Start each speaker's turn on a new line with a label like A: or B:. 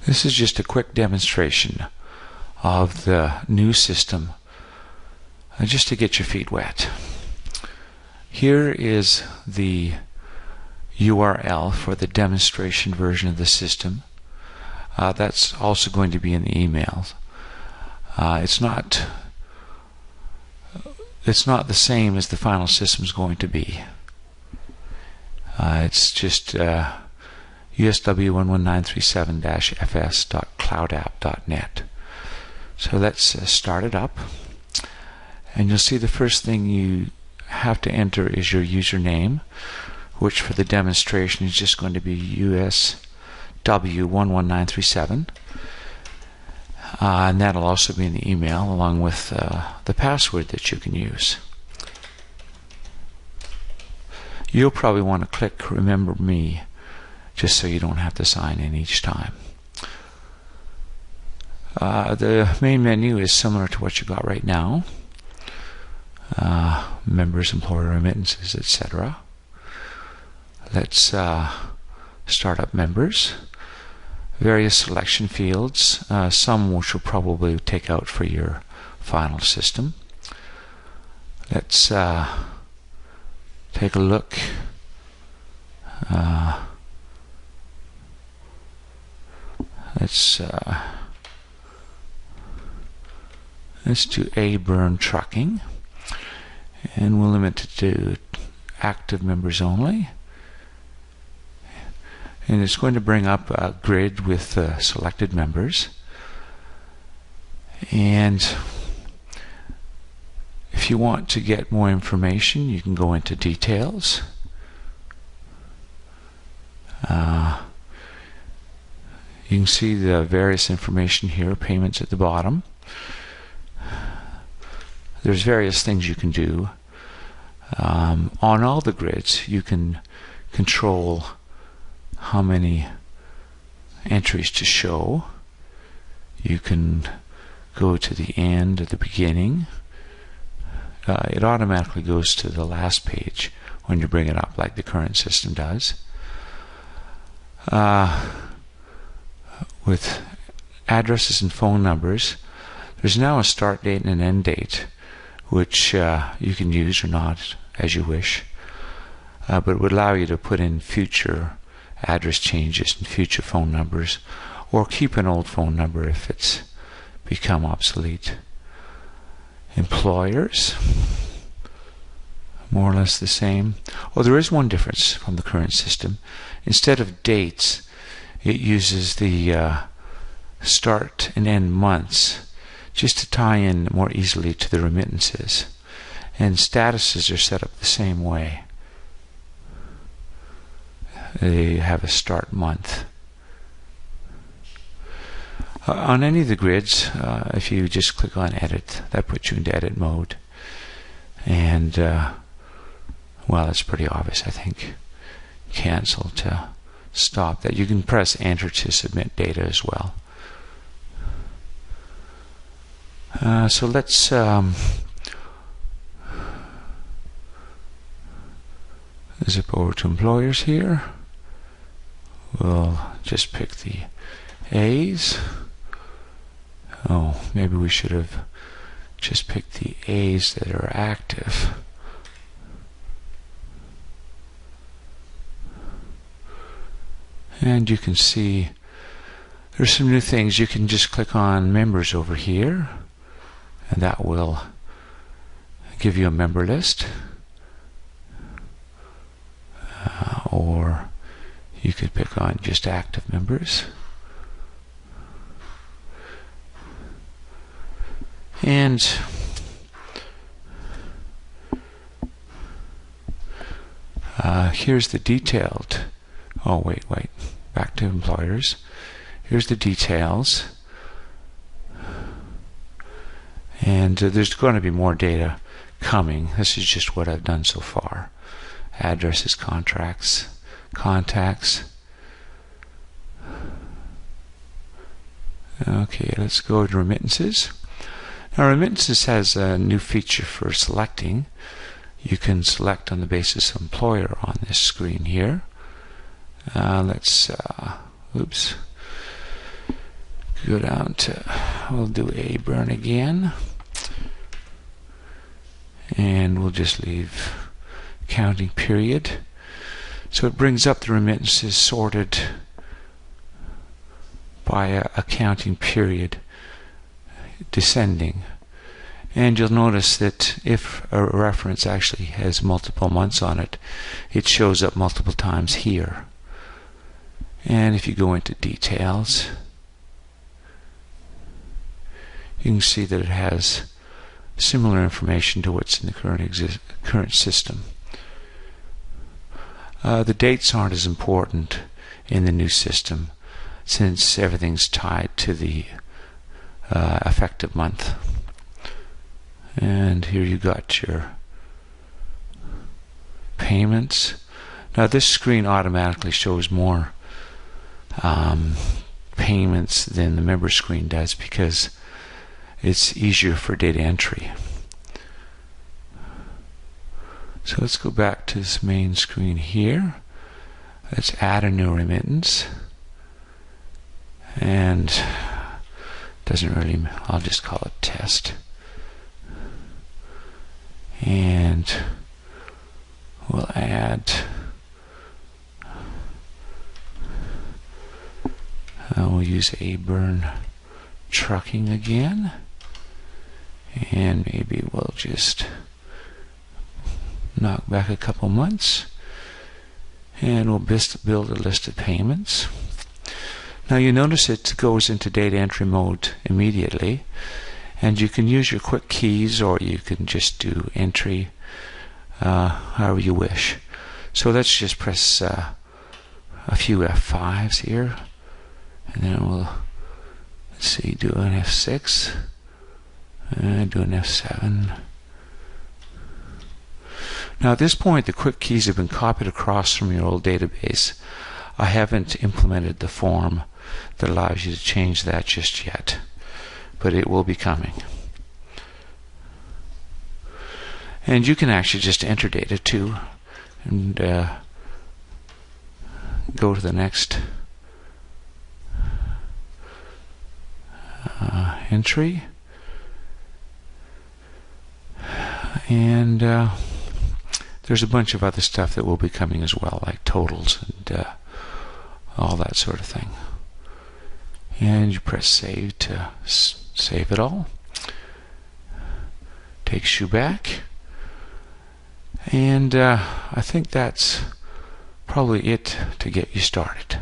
A: This is just a quick demonstration of the new system, just to get your feet wet. Here is the URL for the demonstration version of the system. That's also going to be in the emails. It's not the same as the final system is going to be. It's just USW 11937-fs.cloudapp.net. So let's start it up, and you'll see the first thing you have to enter is your username, which for the demonstration is just going to be USW 11937, and that'll also be in the email along with the password that you can use. You'll probably want to click Remember Me, just so you don't have to sign in each time. The main menu is similar to what you got right now. Members, employer remittances, etc. Let's start up members. Various selection fields, some which you'll probably take out for your final system. Let's take a look. Let's do A burn trucking, and we'll limit it to active members only. And it's going to bring up a grid with selected members. And if you want to get more information, you can go into details. You can see the various information here, payments at the bottom. There's various things you can do. On all the grids, you can control how many entries to show. You can go to the end or the beginning. It automatically goes to the last page when you bring it up, like the current system does. With addresses and phone numbers, there's now a start date and an end date, which you can use or not as you wish, but it would allow you to put in future address changes and future phone numbers, or keep an old phone number if it's become obsolete. Employers, more or less the same. Oh, there is one difference from the current system. Instead of dates, it uses the start and end months, just to tie in more easily to the remittances. And statuses are set up the same way. They have a start month. On any of the grids, if you just click on edit, that puts you into edit mode. And well, it's pretty obvious, I think. Cancel to stop that. You can press enter to submit data as well. So let's zip over to employers here. We'll just pick the A's. Oh, maybe we should have just picked the A's that are active. And you can see there's some new things. You can just click on members over here, and that will give you a member list. Or you could pick on just active members. And here's the detailed. Oh, wait. Back to employers. Here's the details. And there's going to be more data coming. This is just what I've done so far. Addresses, contracts, contacts. Okay, let's go to remittances. Now, remittances has a new feature for selecting. You can select on the basis of employer on this screen here. Let's oops. Go down to, we'll do a burn again, and we'll just leave counting period. So it brings up the remittances sorted by a counting period descending. And you'll notice that if a reference actually has multiple months on it, it shows up multiple times here. And if you go into details, you can see that it has similar information to what's in the current system. The dates aren't as important in the new system since everything's tied to the effective month. And here you got your payments. Now this screen automatically shows more payments than the member screen does because it's easier for data entry. So let's go back to this main screen here. Let's add a new remittance. And doesn't really, I'll just call it test. And we'll add we'll use a burn trucking again, and maybe we'll just knock back a couple months, and we'll build a list of payments. Now you notice it goes into data entry mode immediately, and you can use your quick keys or you can just do entry however you wish. So let's just press a few F5s here, and then we'll, let's see, do an F6 and do an F7. Now at this point the quick keys have been copied across from your old database. I haven't implemented the form that allows you to change that just yet, but it will be coming. And you can actually just enter data too, and go to the next entry, and there's a bunch of other stuff that will be coming as well, like totals and all that sort of thing. And you press save to save it all. Takes you back, and I think that's probably it to get you started.